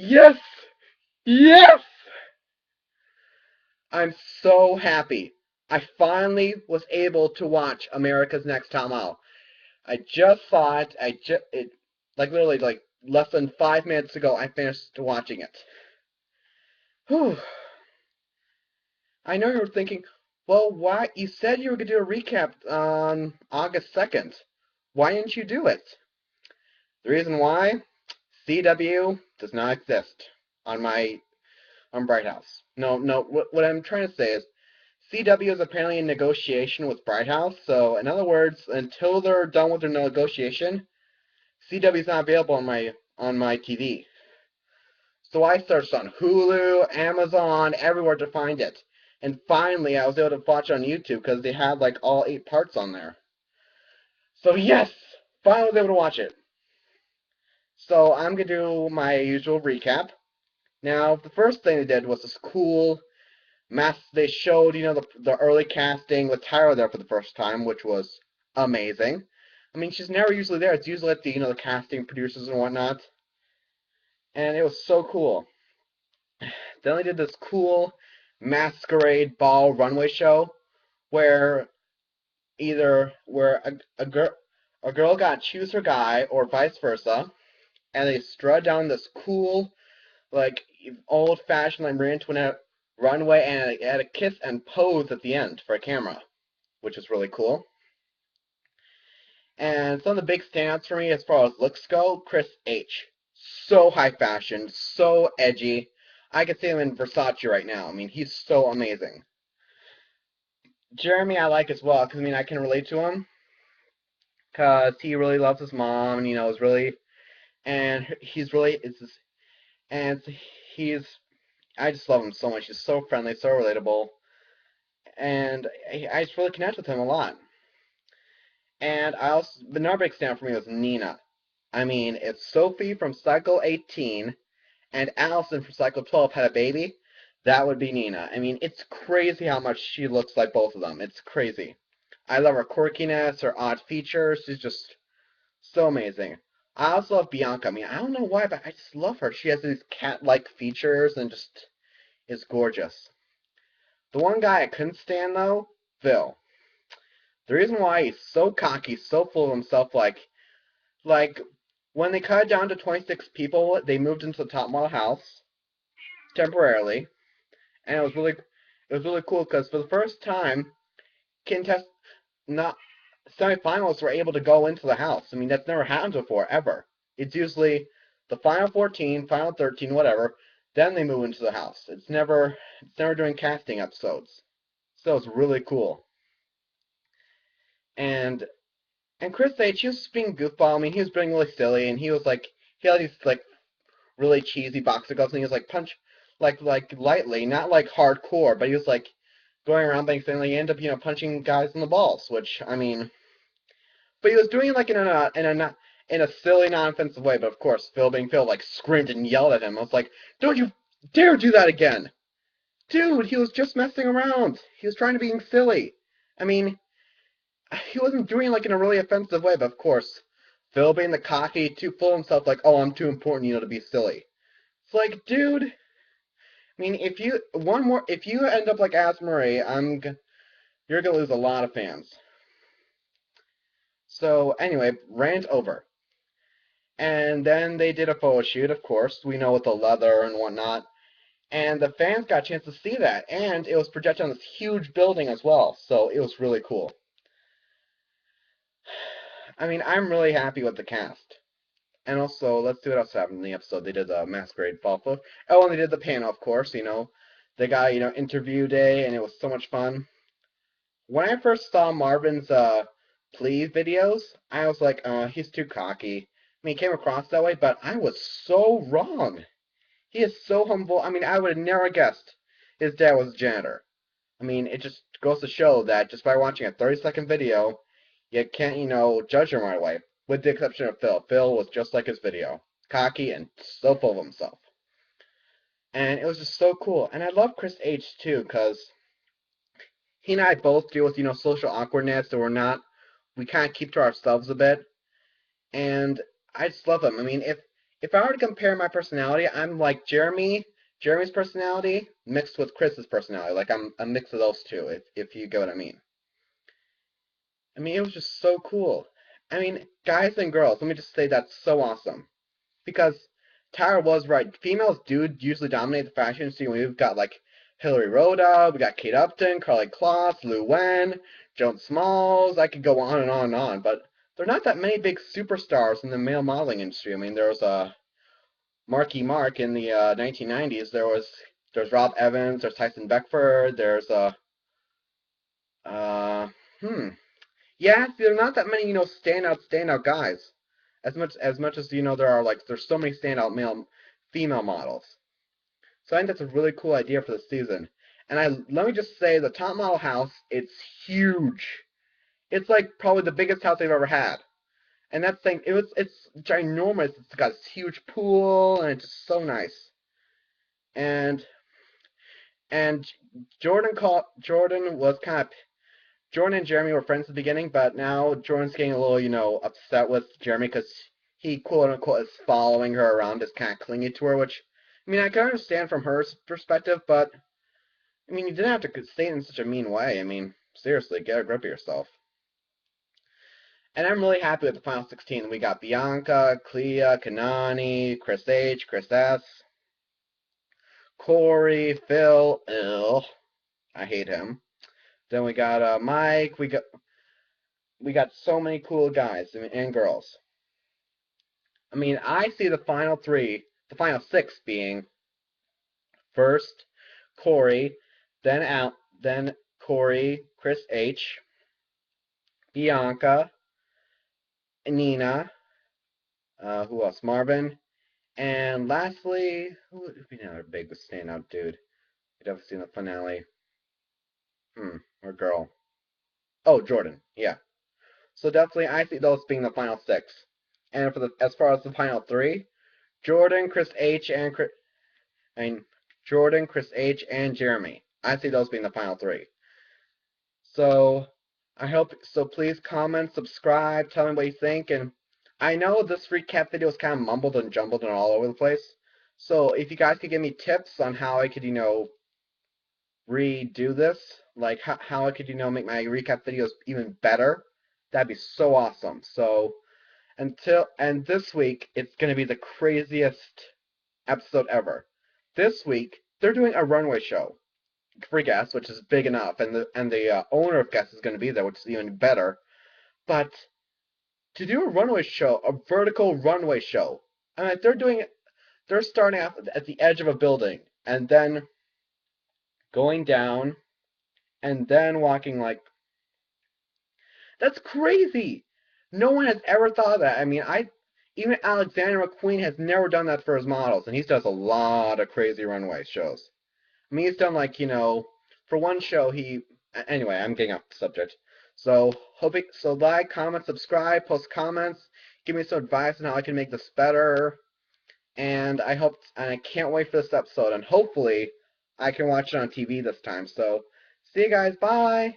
Yes! Yes! I'm so happy. I finally was able to watch America's Next Top Model. I just saw it. Like literally like less than 5 minutes ago. I finished watching it. Whew. I know you're thinking, well, why? You said you were gonna do a recap on August 2nd. Why didn't you do it? The reason why? CW does not exist on my on Bright House. No, no. What I'm trying to say is CW is apparently in negotiation with Bright House. So, in other words, until they're done with their negotiation, CW is not available on my TV. So I searched on Hulu, Amazon, everywhere to find it. And finally, I was able to watch it on YouTube because they had like all 8 parts on there. So yes, finally was able to watch it. So I'm gonna do my usual recap. Now, the first thing they did was this cool they showed, the early casting with Tyra there for the first time, which was amazing. I mean, she's never usually there. It's usually at the casting producers and whatnot, and it was so cool. Then they did this cool masquerade ball runway show where a girl got to choose her guy or vice versa, and they strut down this cool like old-fashioned like Marie Antoinette runway, and it had a kiss and pose at the end for a camera, which is really cool. And some of the big standouts for me as far as looks go, Chris H. So high fashion, so edgy. I could see him in Versace right now. I mean, he's so amazing. Jeremy I like as well, because I mean, I can relate to him, because he really loves his mom, and is really, and he's really, and he's, I just love him so much. He's so friendly, so relatable, and I just really connect with him a lot. And another big stand for me was Nina. I mean, if Sophie from Cycle 18 and Allison from Cycle 12 had a baby, that would be Nina. I mean, it's crazy how much she looks like both of them. It's crazy. I love her quirkiness, her odd features. She's just so amazing. I also love Bianca. I mean, I don't know why, but I just love her. She has these cat-like features and just is gorgeous. The one guy I couldn't stand, though, Phil. The reason why he's so cocky, so full of himself, like when they cut it down to 26 people, they moved into the top model house temporarily, and it was really cool because for the first time, contest not semifinalists were able to go into the house. I mean, that's never happened before ever. It's usually the final 14, final 13, whatever. Then they move into the house. It's never doing casting episodes. So it's really cool. And and Chris H, he was being goofball. I mean, he was being really silly, and he had these like really cheesy boxer gloves, and he was like punch like lightly, not like hardcore, but he was like going around being silly. He ended up punching guys in the balls, which I mean, but he was doing it like in a silly, non-offensive way. But of course, Phil being Phil like screamed and yelled at him. I was like, "Don't you dare do that again, dude!" He was just messing around. He was trying to be silly. I mean, he wasn't doing it like in a really offensive way, but of course, Phil being the cocky, too full of himself, like, oh, I'm too important, to be silly. It's like, dude. I mean, if you end up like As Marie, you're gonna lose a lot of fans. So anyway, rant over. And then they did a photo shoot, of course. We know with the leather and whatnot. And the fans got a chance to see that, and it was projected on this huge building as well. So it was really cool. I mean, I'm really happy with the cast. And also, let's see what else happened in the episode. They did the masquerade fall float. Oh, and they did the panel, of course. They got interview day, and it was so much fun. When I first saw Marvin's plea videos, I was like, he's too cocky. I mean, he came across that way, but I was so wrong. He is so humble. I mean, I would have never guessed his dad was a janitor. I mean, it just goes to show that just by watching a 30-second video, you can't, judge him right away. With the exception of Phil. Phil was just like his video. Cocky and so full of himself. And it was just so cool. And I love Chris H too, because he and I both deal with, social awkwardness, so we kind of keep to ourselves a bit. And I just love him. I mean, if I were to compare my personality, I'm like Jeremy's personality mixed with Chris's personality. Like I'm a mix of those two, if you get what I mean. I mean, it was just so cool. I mean, guys and girls, let me just say that's so awesome. Because Tyra was right. Females do usually dominate the fashion scene. We've got like Hillary Rhoda, we got Kate Upton, Carly Kloss, Lou Wen, Joan Smalls. I could go on and on and on, but there are not that many big superstars in the male modeling industry. I mean, there was Marky Mark in the 1990s. There's Rob Evans, there's Tyson Beckford, there's uh, hmm, yeah, there are not that many, standout guys. As much as there are like there's so many standout female models. So I think that's a really cool idea for the season. And let me just say the top model house, it's huge. It's like probably the biggest house they've ever had. And that's saying it's ginormous. It's got this huge pool and it's just so nice. And and Jordan was kind of Jordan and Jeremy were friends at the beginning, but now Jordan's getting a little, upset with Jeremy because he, quote unquote, is following her around, is kind of clingy to her, which, I mean, I can understand from her perspective, but, I mean, you didn't have to say it in such a mean way. I mean, seriously, get a grip of yourself. And I'm really happy with the final 16. We got Bianca, Clea, Kanani, Chris H, Chris S, Corey, Phil, I hate him. Then we got Mike. We got so many cool guys and girls. I mean, I see the final six being first Corey, then Corey, Chris H, Bianca, Nina, who else? Marvin, and lastly, who would be another big standout dude? You'd have seen the finale. Or girl. Oh, Jordan. Yeah. So definitely, I see those being the final six. And as far as the final three, Jordan, Chris H, and I mean, Jordan, Chris H, and Jeremy. I see those being the final three. So please comment, subscribe, tell me what you think, and I know this recap video is kind of mumbled and jumbled and all over the place. So if you guys could give me tips on how I could, redo this, like how I could, make my recap videos even better, that'd be so awesome. So and this week it's gonna be the craziest episode ever. This week they're doing a runway show for guests, which is big enough, and the owner of guests is going to be there, which is even better. But to do a runway show, a vertical runway show, I mean, they're starting off at the edge of a building and then going down and then walking like that's crazy. No one has ever thought of that. I mean, even Alexander McQueen has never done that for his models, and he does a lot of crazy runway shows. I mean, he's done like, for one show anyway, I'm getting off the subject. So like, comment, subscribe, post comments, give me some advice on how I can make this better. And I can't wait for this episode, and hopefully I can watch it on TV this time. So, see you guys, bye!